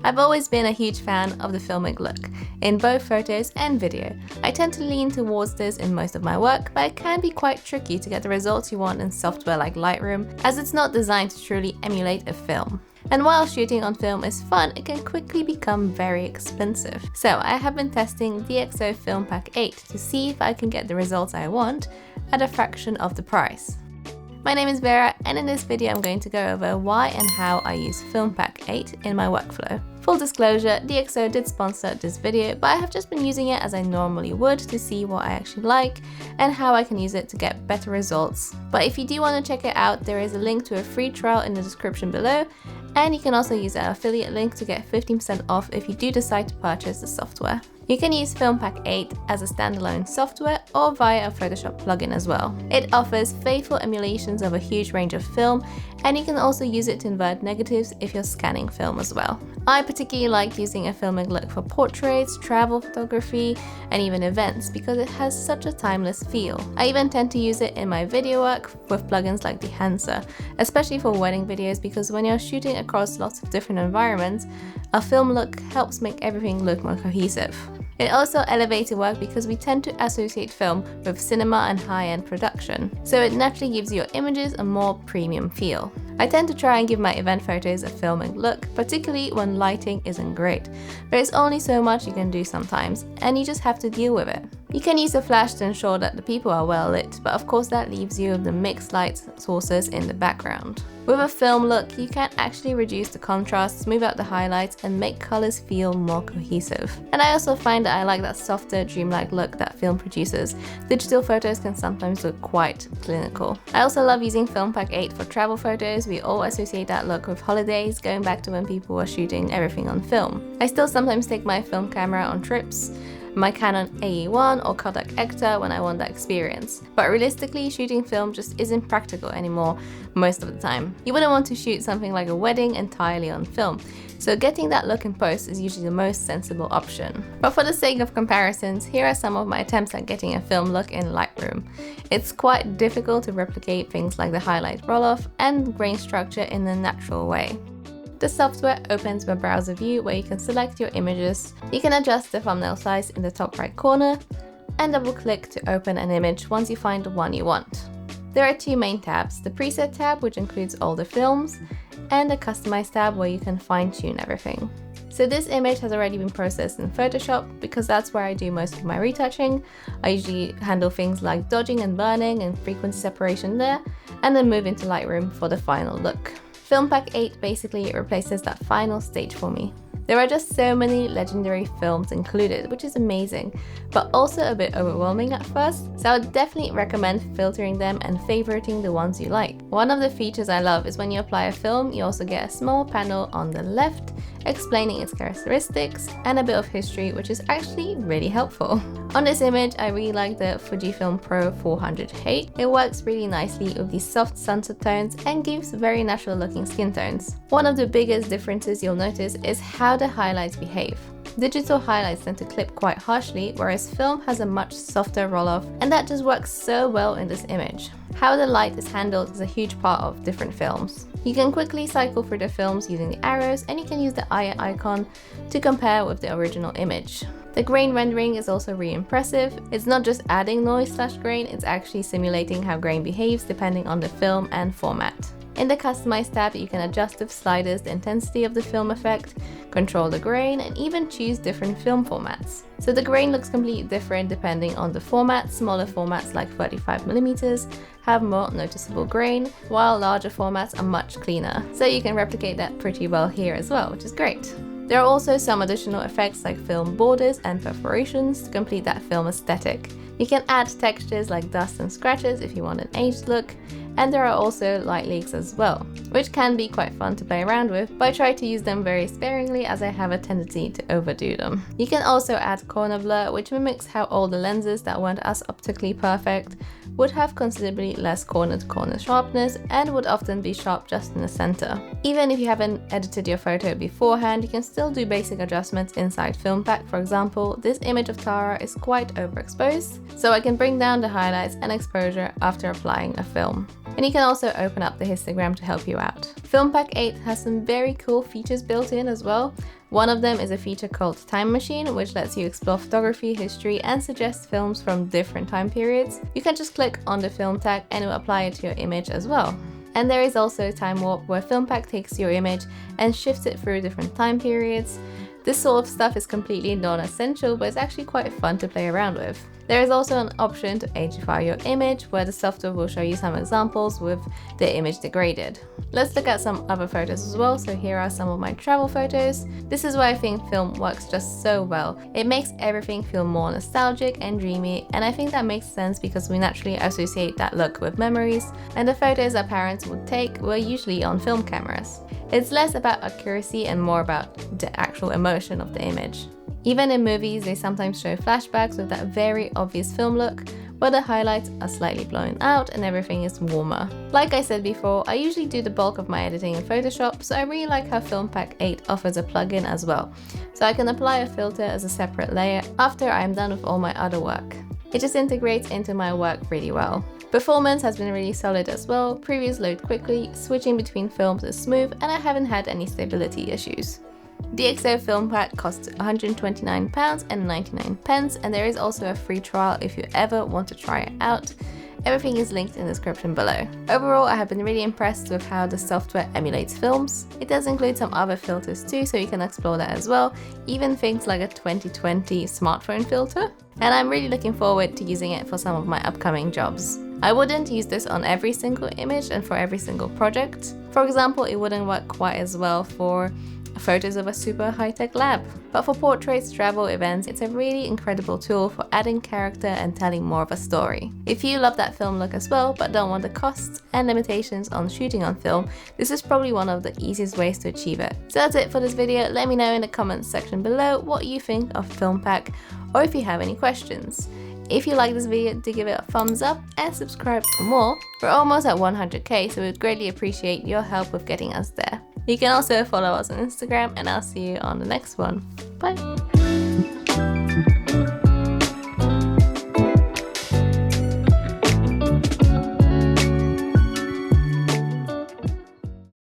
I've always been a huge fan of the filmic look, in both photos and video. I tend to lean towards this in most of my work, but it can be quite tricky to get the results you want in software like Lightroom, as it's not designed to truly emulate a film. And while shooting on film is fun, it can quickly become very expensive. So I have been testing DxO FilmPack 8 to see if I can get the results I want at a fraction of the price. My name is Vera, and in this video I'm going to go over why and how I use FilmPack 8 in my workflow. Full disclosure, DxO did sponsor this video, but I have just been using it as I normally would to see what I actually like and how I can use it to get better results. But if you do want to check it out, there is a link to a free trial in the description below, and you can also use our affiliate link to get 15% off if you do decide to purchase the software. You can use FilmPack 8 as a standalone software or via a Photoshop plugin as well. It offers faithful emulations of a huge range of film, and you can also use it to invert negatives if you're scanning film as well. I particularly like using a filmic look for portraits, travel photography, and even events because it has such a timeless feel. I even tend to use it in my video work with plugins like DxO, especially for wedding videos, because when you're shooting across lots of different environments, a film look helps make everything look more cohesive. It also elevates your work because we tend to associate film with cinema and high-end production, so it naturally gives your images a more premium feel. I tend to try and give my event photos a filmic look, particularly when lighting isn't great. There's only so much you can do sometimes, and you just have to deal with it. You can use a flash to ensure that the people are well lit, but of course that leaves you with the mixed light sources in the background. With a film look, you can actually reduce the contrast, smooth out the highlights, and make colors feel more cohesive. And I also find that I like that softer, dreamlike look that film produces. Digital photos can sometimes look quite clinical. I also love using FilmPack 8 for travel photos. We all associate that look with holidays, going back to when people were shooting everything on film. I still sometimes take my film camera on trips, my Canon AE1 or Kodak Ektar when I want that experience. But realistically, shooting film just isn't practical anymore most of the time. You wouldn't want to shoot something like a wedding entirely on film, so getting that look in post is usually the most sensible option. But for the sake of comparisons, here are some of my attempts at getting a film look in Lightroom. It's quite difficult to replicate things like the highlight roll-off and grain structure in a natural way. The software opens with a browser view where you can select your images. You can adjust the thumbnail size in the top right corner and double click to open an image once you find the one you want. There are two main tabs, the preset tab, which includes all the films, and the customize tab where you can fine-tune everything. So this image has already been processed in Photoshop because that's where I do most of my retouching. I usually handle things like dodging and burning and frequency separation there, and then move into Lightroom for the final look. FilmPack 8 basically replaces that final stage for me. There are just so many legendary films included, which is amazing, but also a bit overwhelming at first, so I would definitely recommend filtering them and favoriting the ones you like. One of the features I love is when you apply a film, you also get a small panel on the left explaining its characteristics and a bit of history, which is actually really helpful. On this image, I really like the Fujifilm Pro 400H. It works really nicely with these soft sunset tones and gives very natural looking skin tones. One of the biggest differences you'll notice is how the highlights behave. Digital highlights tend to clip quite harshly, whereas film has a much softer roll-off, and that just works so well in this image. How the light is handled is a huge part of different films. You can quickly cycle through the films using the arrows, and you can use the eye icon to compare with the original image. The grain rendering is also really impressive. It's not just adding noise/grain, it's actually simulating how grain behaves depending on the film and format. In the Customize tab, you can adjust with sliders the intensity of the film effect, control the grain, and even choose different film formats. So the grain looks completely different depending on the format. Smaller formats like 35mm have more noticeable grain, while larger formats are much cleaner. So you can replicate that pretty well here as well, which is great. There are also some additional effects like film borders and perforations to complete that film aesthetic. You can add textures like dust and scratches if you want an aged look, and there are also light leaks as well, which can be quite fun to play around with, but I try to use them very sparingly as I have a tendency to overdo them. You can also add corner blur, which mimics how older lenses that weren't as optically perfect would have considerably less corner-to-corner sharpness and would often be sharp just in the center. Even if you haven't edited your photo beforehand, you can still do basic adjustments inside FilmPack. For example, this image of Tara is quite overexposed, so I can bring down the highlights and exposure after applying a film. And you can also open up the histogram to help you out. FilmPack 8 has some very cool features built in as well. One of them is a feature called Time Machine, which lets you explore photography, history, and suggest films from different time periods. You can just click on the film tag and it will apply it to your image as well. And there is also Time Warp, where FilmPack takes your image and shifts it through different time periods. This sort of stuff is completely non-essential, but it's actually quite fun to play around with. There is also an option to agify your image, where the software will show you some examples with the image degraded. Let's look at some other photos as well. So here are some of my travel photos. This is where I think film works just so well. It makes everything feel more nostalgic and dreamy, and I think that makes sense because we naturally associate that look with memories, and the photos that parents would take were usually on film cameras. It's less about accuracy and more about the actual emotion of the image. Even in movies, they sometimes show flashbacks with that very obvious film look, where the highlights are slightly blown out and everything is warmer. Like I said before, I usually do the bulk of my editing in Photoshop, so I really like how FilmPack 8 offers a plugin as well. So I can apply a filter as a separate layer after I am done with all my other work. It just integrates into my work really well. Performance has been really solid as well, previews load quickly, switching between films is smooth, and I haven't had any stability issues. DxO FilmPack costs £129.99, and there is also a free trial if you ever want to try it out. Everything is linked in the description below. Overall, I have been really impressed with how the software emulates films. It does include some other filters too, so you can explore that as well, even things like a 2020 smartphone filter. And I'm really looking forward to using it for some of my upcoming jobs. I wouldn't use this on every single image and for every single project. For example, it wouldn't work quite as well for photos of a super high-tech lab. But for portraits, travel, events, it's a really incredible tool for adding character and telling more of a story. If you love that film look as well, but don't want the costs and limitations on shooting on film, this is probably one of the easiest ways to achieve it. So that's it for this video. Let me know in the comments section below what you think of FilmPack, or if you have any questions. If you like this video, do give it a thumbs up and subscribe for more. We're almost at 100k, so we'd greatly appreciate your help with getting us there. You can also follow us on Instagram, and I'll see you on the next one. Bye!